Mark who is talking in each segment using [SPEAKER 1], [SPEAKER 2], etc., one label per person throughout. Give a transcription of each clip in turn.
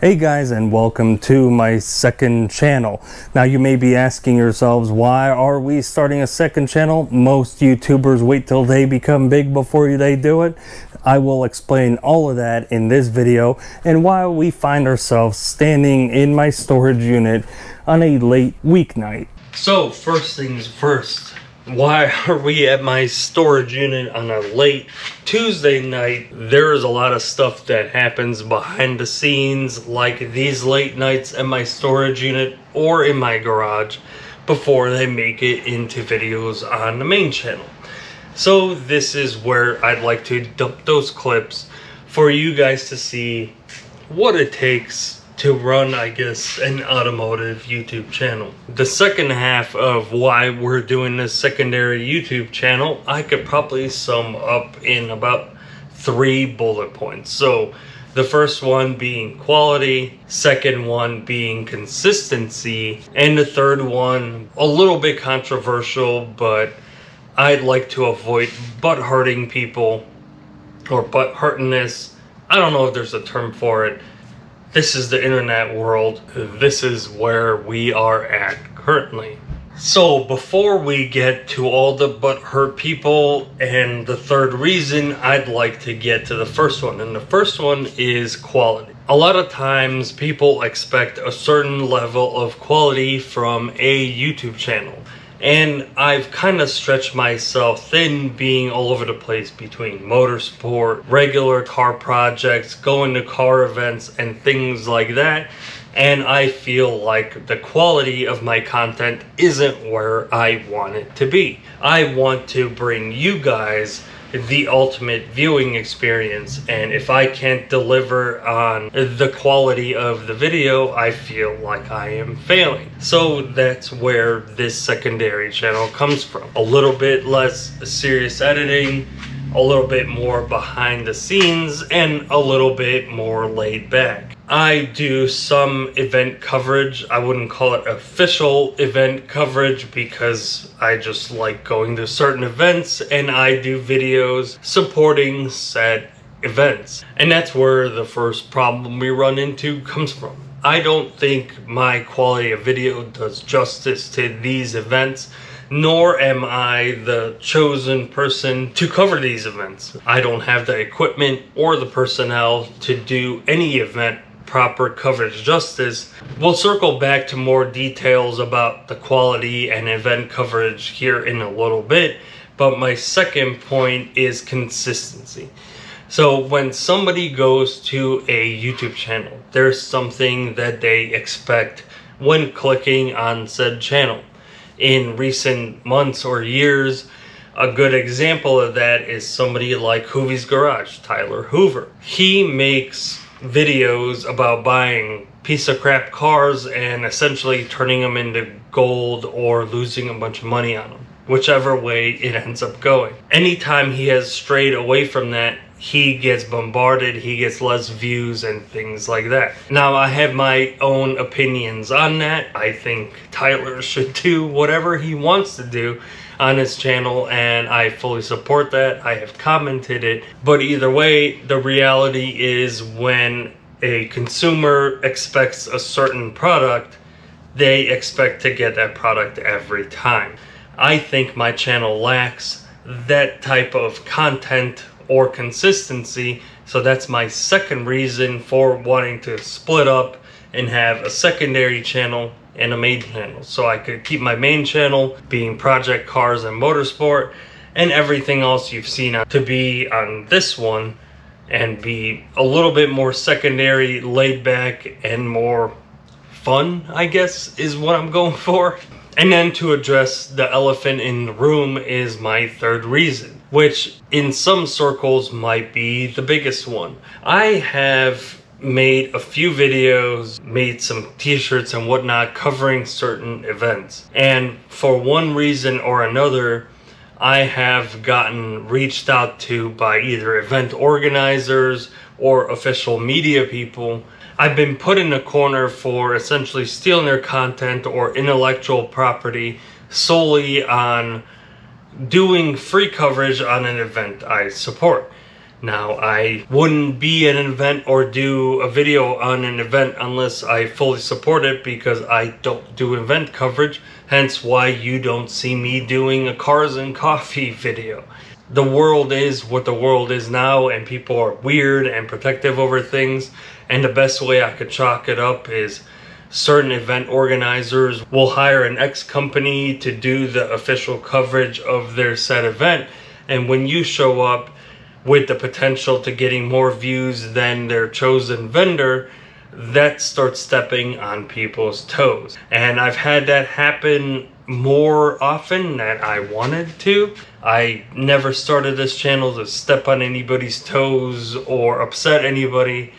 [SPEAKER 1] Hey guys, and welcome to my second channel. Now you may be asking yourselves, why are we starting a second channel? Most YouTubers wait till they become big before they do it. I will explain all of that in this video and why we find ourselves standing in my storage unit on a late weeknight. So first things first, why are we at my storage unit on a late Tuesday night? There is a lot of stuff that happens behind the scenes, like these late nights at my storage unit or in my garage, before they make it into videos on the main channel. So this is where I'd like to dump those clips for you guys to see what it takes to run, I guess, an automotive YouTube channel. The second half of why we're doing this secondary YouTube channel, I could probably sum up in about 3 bullet points. So the first one being quality, second one being consistency, and the third one a little bit controversial, but I'd like to avoid butt-hurting people or butt-hurtiness. I don't know if there's a term for it. This is the internet world. This is where we are at currently. So before we get to all the butthurt people and the third reason, I'd like to get to the first one. And the first one is quality. A lot of times people expect a certain level of quality from a YouTube channel. And I've kind of stretched myself thin, being all over the place between motorsport, regular car projects, going to car events, and things like that. And I feel like the quality of my content isn't where I want it to be. I want to bring you guys the ultimate viewing experience, and if I can't deliver on the quality of the video, I feel like I am failing. So that's where this secondary channel comes from. A little bit less serious editing, a little bit more behind the scenes, and a little bit more laid back. I do some event coverage. I wouldn't call it official event coverage because I just like going to certain events, and I do videos supporting said events. And that's where the first problem we run into comes from. I don't think my quality of video does justice to these events, nor am I the chosen person to cover these events. I don't have the equipment or the personnel to do any event proper coverage justice. We'll circle back to more details about the quality and event coverage here in a little bit, but my second point is consistency. So when somebody goes to a YouTube channel, there's something that they expect when clicking on said channel. In recent months or years, a good example of that is somebody like Hoovy's Garage, Tyler Hoover. He makes videos about buying piece of crap cars and essentially turning them into gold or losing a bunch of money on them, whichever way it ends up going. Anytime he has strayed away from that, he gets bombarded, he gets less views and things like that. Now, I have my own opinions on that. I think Tyler should do whatever he wants to do on his channel, and I fully support that. I have commented it. But either way, the reality is when a consumer expects a certain product, they expect to get that product every time. I think my channel lacks that type of content or consistency, so that's my second reason for wanting to split up and have a secondary channel and a main channel, so I could keep my main channel being Project Cars and Motorsport, and everything else you've seen to be on this one, and be a little bit more secondary, laid back, and more fun, I guess, is what I'm going for. And then to address the elephant in the room is my third reason, which in some circles might be the biggest one. I have made a few videos, made some t-shirts and whatnot covering certain events. And for one reason or another, I have gotten reached out to by either event organizers or official media people. I've been put in a corner for essentially stealing their content or intellectual property solely on doing free coverage on an event I support. Now, I wouldn't be at an event or do a video on an event unless I fully support it, because I don't do event coverage, hence why you don't see me doing a cars and coffee video. The world is what the world is now, and people are weird and protective over things, and the best way I could chalk it up is certain event organizers will hire an X company to do the official coverage of their said event, and when you show up with the potential to getting more views than their chosen vendor, that starts stepping on people's toes. And I've had that happen more often than I wanted to. I never started this channel to step on anybody's toes or upset anybody,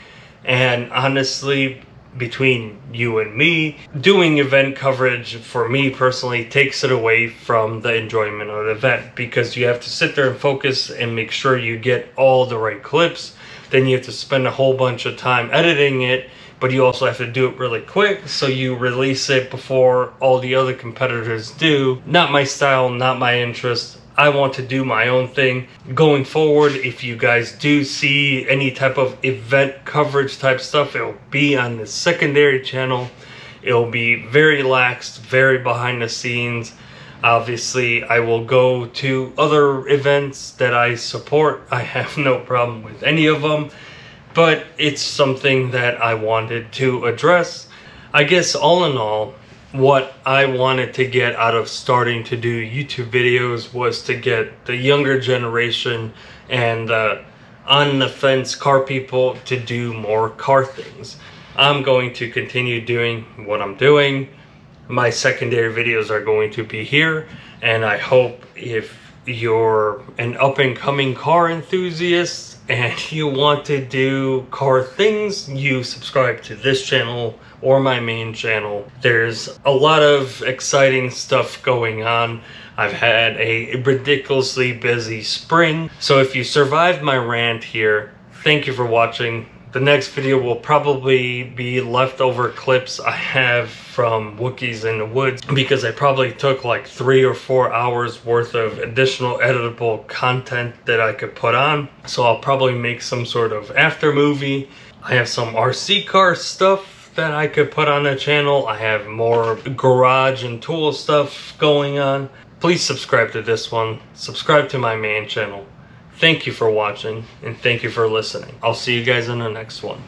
[SPEAKER 1] and honestly, between you and me, doing event coverage for me personally takes it away from the enjoyment of the event, because you have to sit there and focus and make sure you get all the right clips. Then you have to spend a whole bunch of time editing it, but you also have to do it really quick, so you release it before all the other competitors do. Not my style, not my interest. I want to do my own thing. Going forward, if you guys do see any type of event coverage type stuff, it'll be on the secondary channel. It'll be very lax, very behind the scenes. Obviously, I will go to other events that I support. I have no problem with any of them, but it's something that I wanted to address. I guess all in all, what I wanted to get out of starting to do YouTube videos was to get the younger generation and on the fence car people to do more car things. I'm going to continue doing what I'm doing. My secondary videos are going to be here, and I hope if you're an up-and-coming car enthusiast and you want to do car things, you subscribe to this channel or my main channel. There's a lot of exciting stuff going on. I've had a ridiculously busy spring, so if you survived my rant here, thank you for watching. The next video will probably be leftover clips I have from Wookiees in the Woods, because I probably took like 3 or 4 hours worth of additional editable content that I could put on. So I'll probably make some sort of after movie. I have some RC car stuff that I could put on the channel. I have more garage and tool stuff going on. Please subscribe to this one. Subscribe to my main channel. Thank you for watching, and thank you for listening. I'll see you guys in the next one.